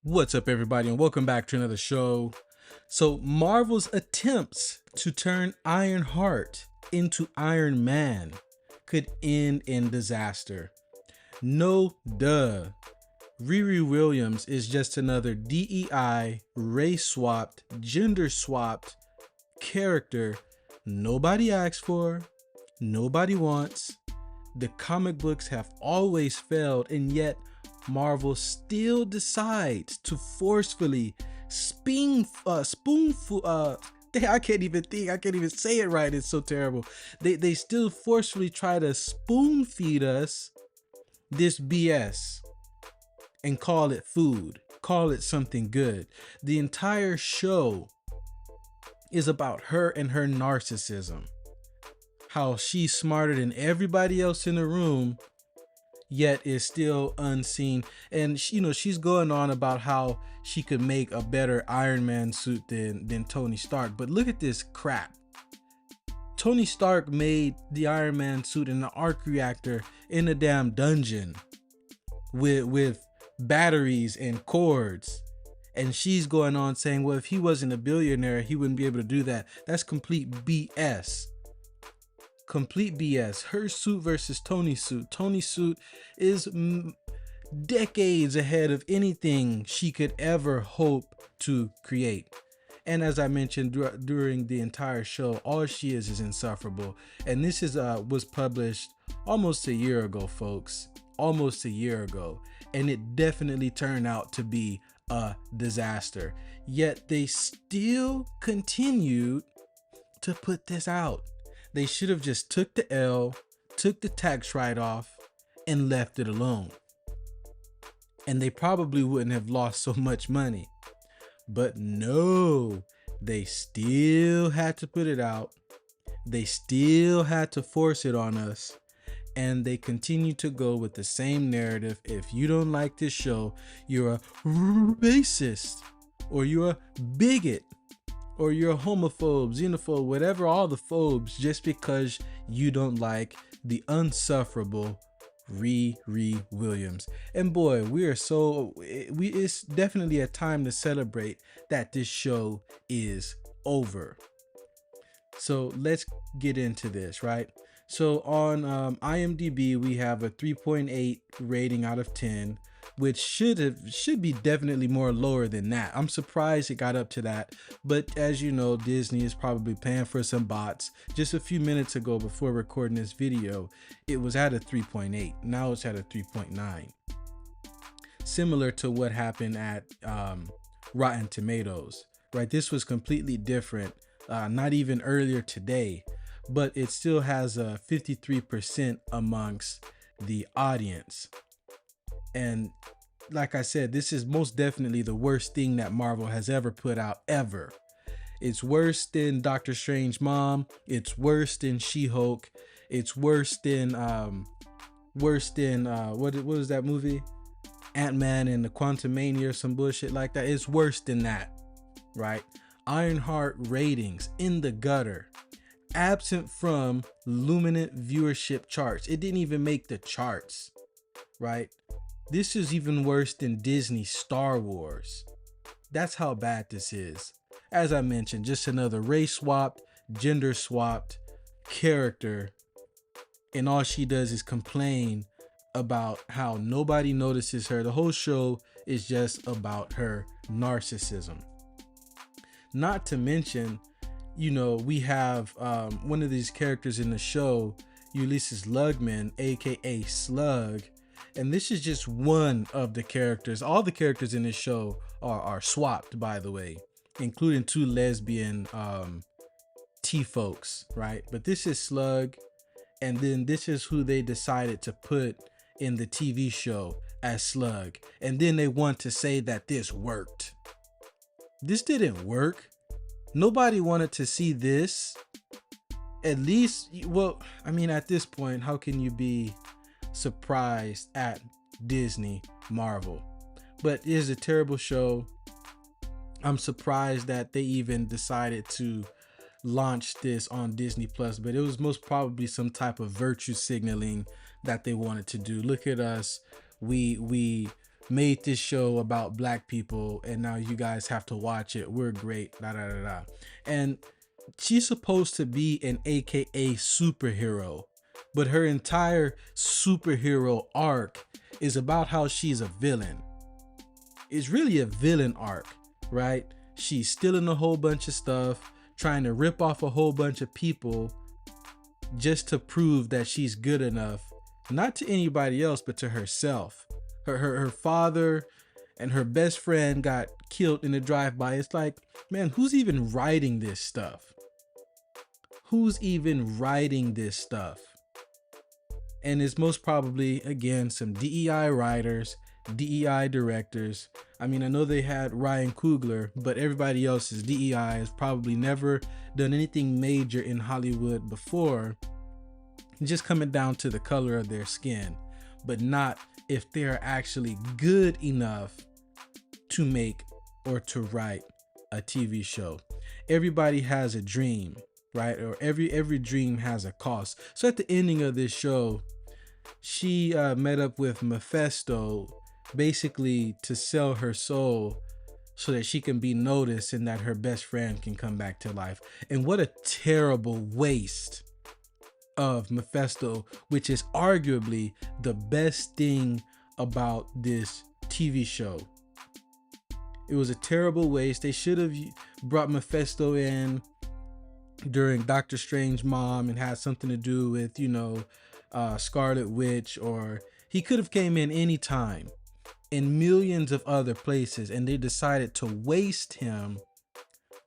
What's up, everybody, and welcome back to another show. So, Marvel's attempts to turn Ironheart into Iron Man could end in disaster. No duh. Riri Williams is just another DEI, race swapped, gender swapped character nobody asked for, nobody wants. The comic books have always failed, and yet Marvel still decides to forcefully spoonful I can't even say it right. It's so terrible. They still forcefully try to spoon feed us this BS and call it food, call it something good. The entire show is about her and her narcissism. How she's smarter than everybody else in the room, yet is still unseen. And she's going on about how she could make a better Iron Man suit than Tony Stark. But look at this crap. Tony Stark made the Iron Man suit in an arc reactor in a damn dungeon with batteries and cords. And she's going on saying, well, if he wasn't a billionaire, he wouldn't be able to do that. That's complete BS. Complete BS. Her suit versus Tony's suit. Tony's suit is decades ahead of anything she could ever hope to create. And as I mentioned during the entire show, all she is insufferable. And this was published almost a year ago, folks. Almost a year ago. And it definitely turned out to be a disaster. Yet they still continued to put this out. They should have just took the L, took the tax write-off, and left it alone. And they probably wouldn't have lost so much money. But no, they still had to put it out. They still had to force it on us. And they continue to go with the same narrative. If you don't like this show, you're a racist, or you're a bigot, or you're a homophobe, xenophobe, whatever, all the phobes, just because you don't like the unsufferable Riri Williams. And boy, it's definitely a time to celebrate that this show is over. So let's get into this, right? So on IMDb, we have a 3.8 rating out of 10, which should be definitely more lower than that. I'm surprised it got up to that, but as you know, Disney is probably paying for some bots. Just a few minutes ago, before recording this video, it was at a 3.8. Now it's at a 3.9. Similar to what happened at Rotten Tomatoes, right? This was completely different. Not even earlier today, but it still has a 53% amongst the audience. And like I said, this is most definitely the worst thing that Marvel has ever put out, ever. It's worse than Doctor Strange Mom. It's worse than She-Hulk. It's worse than what was that movie? Ant-Man and the Quantumania or some bullshit like that. It's worse than that, right? Ironheart ratings in the gutter. Absent from Luminant viewership charts. It didn't even make the charts, right? This is even worse than Disney Star Wars. That's how bad this is. As I mentioned, just another race swapped, gender swapped character. And all she does is complain about how nobody notices her. The whole show is just about her narcissism. Not to mention, we have one of these characters in the show, Ulysses Lugman, aka Slug. And this is just one of the characters. All the characters in this show are swapped, by the way, including two lesbian T-folks, right? But this is Slug, and then this is who they decided to put in the TV show as Slug. And then they want to say that this worked. This didn't work. Nobody wanted to see this. At least, well, I mean, at this point, how can you be surprised at Disney Marvel? But it is a terrible show. I'm surprised that they even decided to launch this on Disney Plus, but it was most probably some type of virtue signaling that they wanted to do. Look at us. We made this show about black people and now you guys have to watch it. We're great. Da da da da. And she's supposed to be an AKA superhero, but her entire superhero arc is about how she's a villain. It's really a villain arc, right? She's stealing a whole bunch of stuff, trying to rip off a whole bunch of people just to prove that she's good enough, not to anybody else, but to herself. Her father and her best friend got killed in a drive-by. It's like, man, who's even writing this stuff? Who's even writing this stuff? And it's most probably, again, some DEI writers, DEI directors. I mean, I know they had Ryan Coogler, but everybody else's DEI has probably never done anything major in Hollywood before. Just coming down to the color of their skin, but not if they're actually good enough to make or to write a TV show. Everybody has a dream, right? Or every dream has a cost. So at the ending of this show, she met up with Mephisto basically to sell her soul so that she can be noticed and that her best friend can come back to life. And what a terrible waste of Mephisto, which is arguably the best thing about this TV show. It was a terrible waste. They should have brought Mephisto in during Doctor Strange Mom and had something to do with, you know, Scarlet Witch, or he could have came in anytime in millions of other places, and they decided to waste him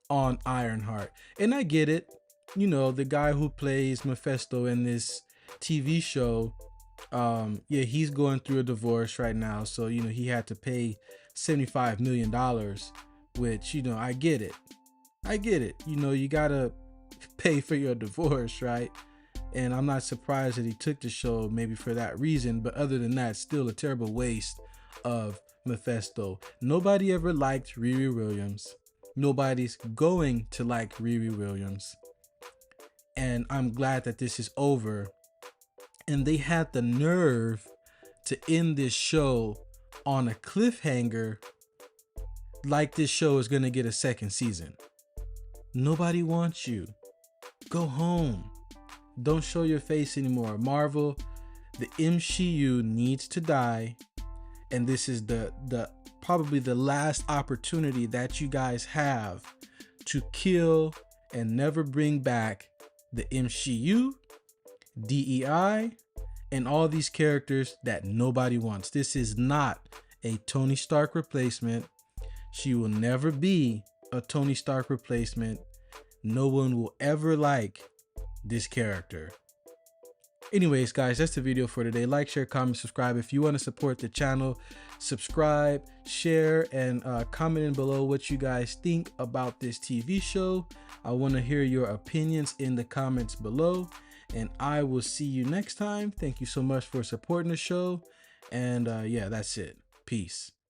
on Ironheart. And I get it. You know, the guy who plays Mephisto in this TV show, yeah, he's going through a divorce right now. So, you know, he had to pay $75 million, which, you know, I get it. You know, you gotta pay for your divorce, right? And I'm not surprised that he took the show maybe for that reason. But other than that, still a terrible waste of Mephisto. Nobody ever liked Riri Williams. Nobody's going to like Riri Williams. And I'm glad that this is over. And they had the nerve to end this show on a cliffhanger, like this show is going to get a second season. Nobody wants you. Go home. Don't show your face anymore. Marvel, the MCU needs to die. And this is the probably the last opportunity that you guys have to kill and never bring back the MCU, DEI, and all these characters that nobody wants. This is not a Tony Stark replacement. She will never be a Tony Stark replacement. No one will ever like this character. Anyways, guys, that's the video for today. Like, share, comment, subscribe. If you want to support the channel, subscribe, share, and comment in below what you guys think about this TV show. I want to hear your opinions in the comments below, and I will see you next time. Thank you so much for supporting the show. And yeah, that's it. Peace.